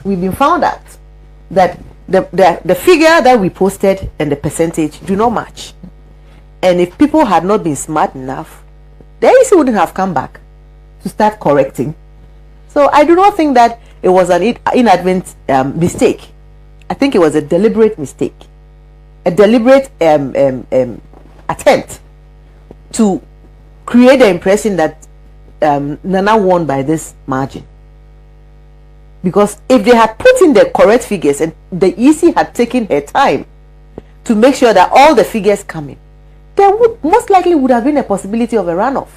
we've been found out that the figure that we posted and the percentage do not match. And if people had not been smart enough, the IEC wouldn't have come back to start correcting. So I do not think that it was an inadvertent mistake. I think it was a deliberate mistake, a deliberate attempt to create the impression that Nana won by this margin. Because if they had put in the correct figures and the EC had taken her time to make sure that all the figures come in, there would most likely would have been a possibility of a runoff.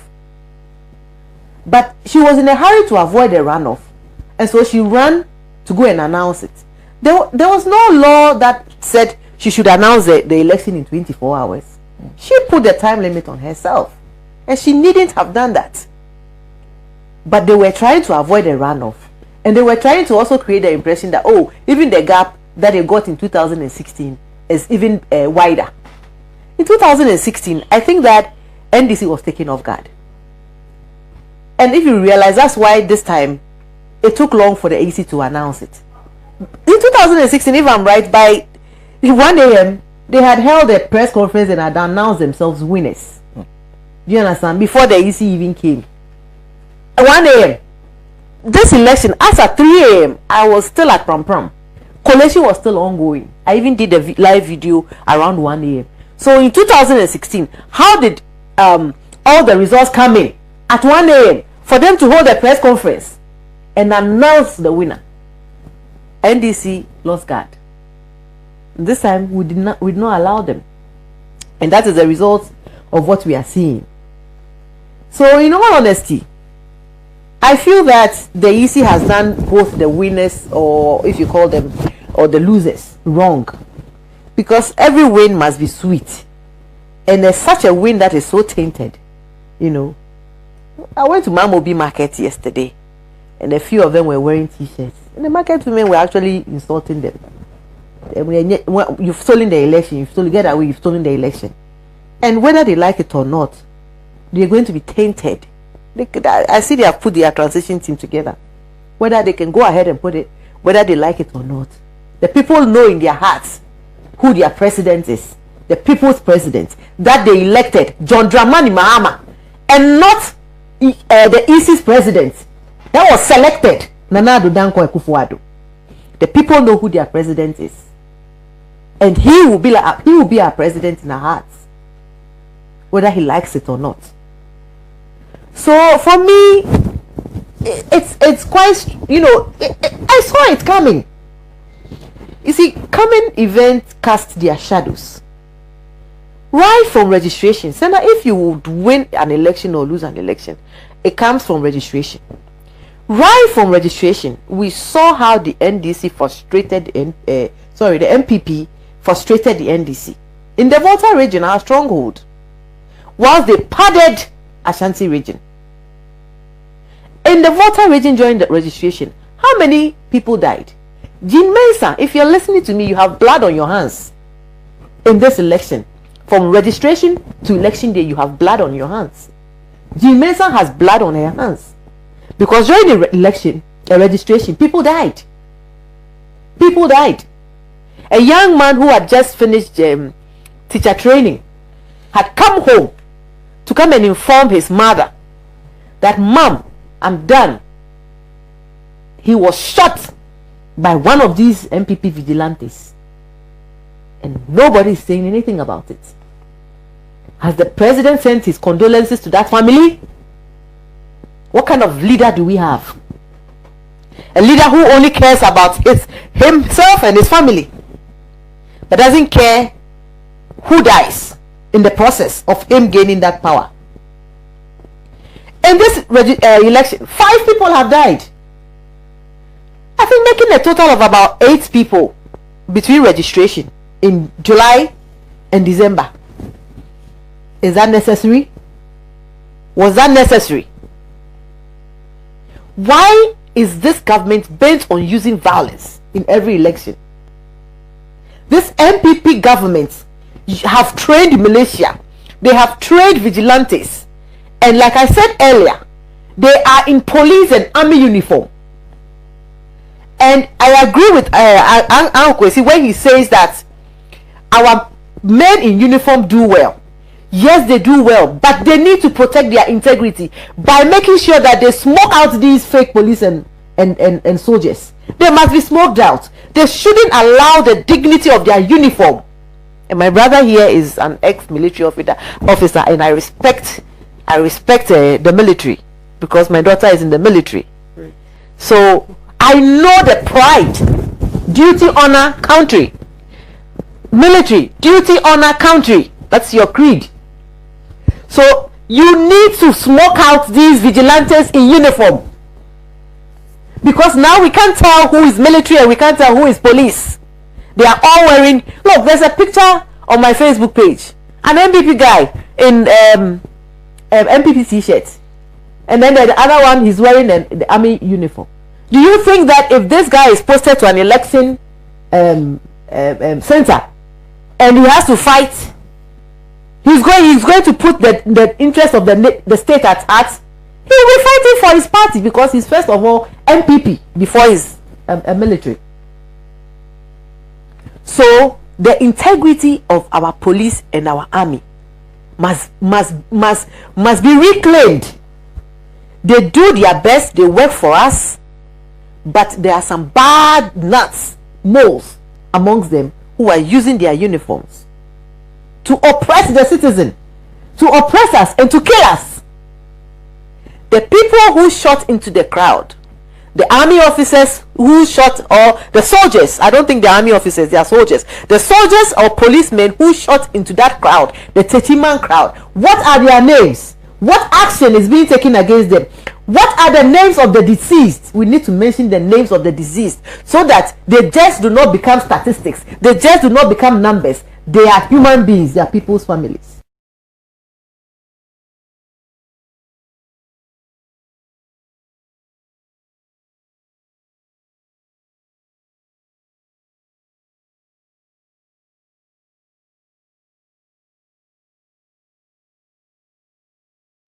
But she was in a hurry to avoid a runoff, and so she ran to go and announce it. There was no law that said she should announce the election in 24 hours. She put the time limit on herself, and she needn't have done that. But they were trying to avoid a runoff, and they were trying to also create the impression that, oh, even the gap that they got in 2016 is even wider. In 2016, I think that NDC was taken off guard. And if you realize, that's why this time it took long for the AC to announce it. In 2016, if I'm right, by 1 a.m., they had held a press conference and had announced themselves winners. Do you understand? Before the EC even came. 1 a.m. This election, as at 3 a.m., I was still at Prom Prom. Collation was still ongoing. I even did a live video around 1 a.m. So in 2016, how did all the results come in at 1 a.m. for them to hold a press conference and announce the winner? NDC lost guard. This time we did not allow them, and that is the result of what we are seeing. So in all honesty, I feel that the EC has done both the winners, or if you call them, or the losers, wrong, because every win must be sweet, and there's such a win that is so tainted. You know, I went to Mamobi Market yesterday, and a few of them were wearing t-shirts, and the market women were actually insulting them. You've stolen the election, you've stolen the election, and whether they like it or not, they're going to be tainted. I see they have put their transition team together. Whether they can go ahead and put it, whether they like it or not, the people know in their hearts who their president is, the people's president that they elected, John Dramani Mahama, and not the EC's president that was selected, Nana Addo Dankwa Akufo-Addo. The people know who their president is, and he will be our president in our hearts, whether he likes it or not. So for me, it's quite, I saw it coming. You see, coming events cast their shadows right from registration. So now, if you would win an election or lose an election, it comes from registration. Right from registration, we saw how the NDC frustrated the MPP frustrated the NDC in the Volta region, our stronghold, whilst they padded Ashanti region. In the Volta region during the registration, how many people died? Jean Mensah, if you're listening to me, you have blood on your hands in this election. From registration to election day, you have blood on your hands. Jean Mensah has blood on her hands, because during the registration, people died. People died. A young man who had just finished teacher training had come home to come and inform his mother that, "Mom, I'm done." He was shot by one of these MPP vigilantes, and nobody is saying anything about it. Has the president sent his condolences to that family? What kind of leader do we have? A leader who only cares about himself and his family, but doesn't care who dies in the process of him gaining that power. In this election, 5 people have died. I think making a total of about 8 people between registration in July and December. Is that necessary? Was that necessary? Why is this government bent on using violence in every election? This MPP government have trained militia, they have trained vigilantes, and like I said earlier, they are in police and army uniform. And I agree with Uncle when he says that our men in uniform do well. Yes, they do well, but they need to protect their integrity by making sure that they smoke out these fake police and soldiers. They must be smoked out. They shouldn't allow the dignity of their uniform. And my brother here is an ex-military officer, and I respect the military because my daughter is in the military. Right. So I know the pride, duty, honor, country. Military, duty, honor, country. That's your creed. So you need to smoke out these vigilantes in uniform, because now we can't tell who is military and we can't tell who is police. They are all wearing, look, there's a picture on my Facebook page, an MPP guy in MPP t-shirt, and then the other one, he's wearing the army uniform. Do you think that if this guy is posted to an election center and he has to fight, he's going to put the interest of the state at heart? He will be fighting for his party because he's first of all MPP before he's a military. So the integrity of our police and our army must be reclaimed. They do their best, they work for us, but there are some bad nuts, moles amongst them who are using their uniforms to oppress the citizen, to oppress us and to kill us. The people who shot into the crowd, the army officers who shot, or the soldiers, I don't think they're army officers, they are soldiers, the soldiers or policemen who shot into that crowd, the 30-man crowd, what are their names? What action is being taken against them? What are the names of the deceased? We need to mention the names of the deceased so that they just do not become statistics. They just do not become numbers. They are human beings. They are people's families.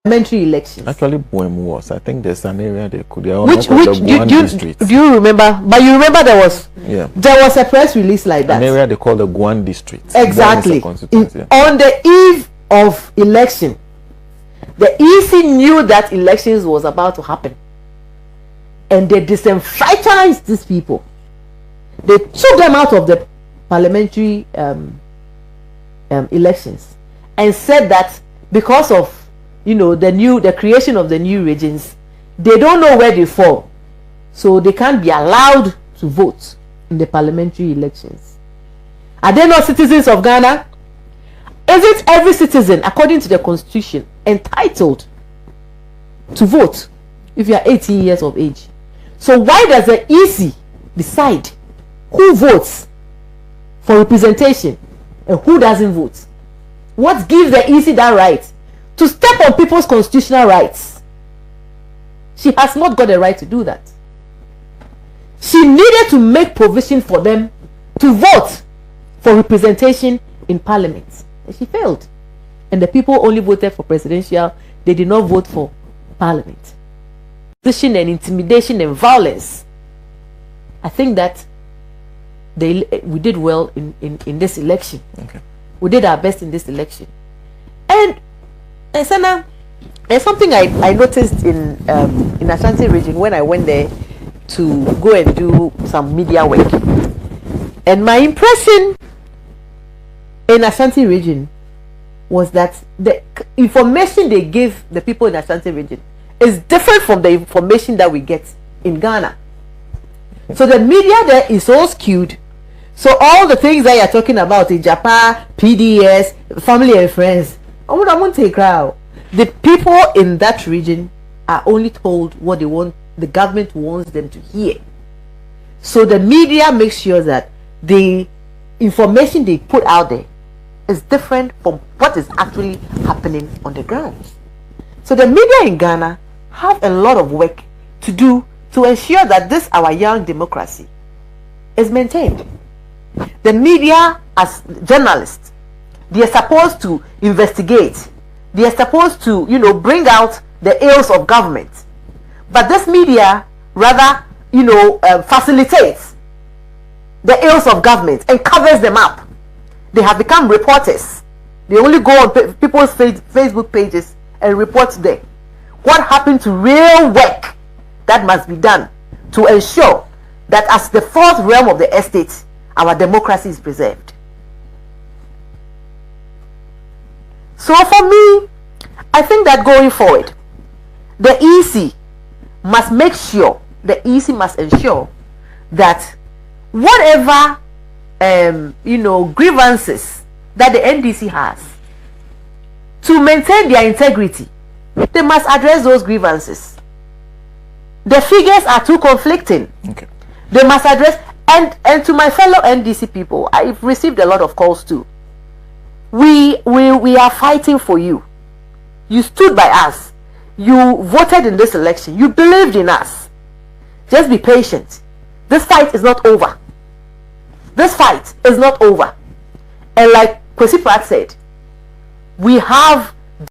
Parliamentary elections. Actually, Boem was. I think there's an area they could. Which do you remember? But you remember there was a press release like that. An area they call the Guan district. Exactly. On the eve of election, the EC knew that elections was about to happen, and they disenfranchised these people. They took them out of the parliamentary elections and said that because of the creation of the new regions, they don't know where they fall, so they can't be allowed to vote in the parliamentary elections. Are they not citizens of Ghana? Isn't every citizen, according to the constitution, entitled to vote if you are 18 years of age? So why does the EC decide who votes for representation and who doesn't vote? What gives the EC that right to step on people's constitutional rights? She has not got the right to do that. She needed to make provision for them to vote for representation in parliament, and she failed. And the people only voted for presidential. They did not vote for parliament. Opposition and intimidation and violence. I think that we did well in this election. Okay. We did our best in this election. And Sana, there's something I noticed in Ashanti region when I went there to go and do some media work. And my impression in Ashanti region was that the information they give the people in Ashanti region is different from the information that we get in Ghana. So the media there is so skewed. So all the things that you're talking about in Japan, PDS, family and friends, I won't take crowd. The people in that region are only told what they want, the government wants them to hear. So the media makes sure that the information they put out there is different from what is actually happening on the ground. So the media in Ghana have a lot of work to do to ensure that this our young democracy is maintained. The media, as journalists, they are supposed to investigate. They are supposed to, bring out the ills of government. But this media rather, facilitates the ills of government and covers them up. They have become reporters. They only go on people's Facebook pages and report there. What happened to real work that must be done to ensure that as the fourth realm of the estate, our democracy is preserved? So for me, I think that going forward, the EC must ensure that whatever grievances that the NDC has, to maintain their integrity, they must address those grievances. The figures are too conflicting. Okay. They must address, and to my fellow NDC people, I've received a lot of calls too. We are fighting for you. You stood by us. You voted in this election. You believed in us. Just be patient. This fight is not over. This fight is not over. And like Kwesi Pratt said, we have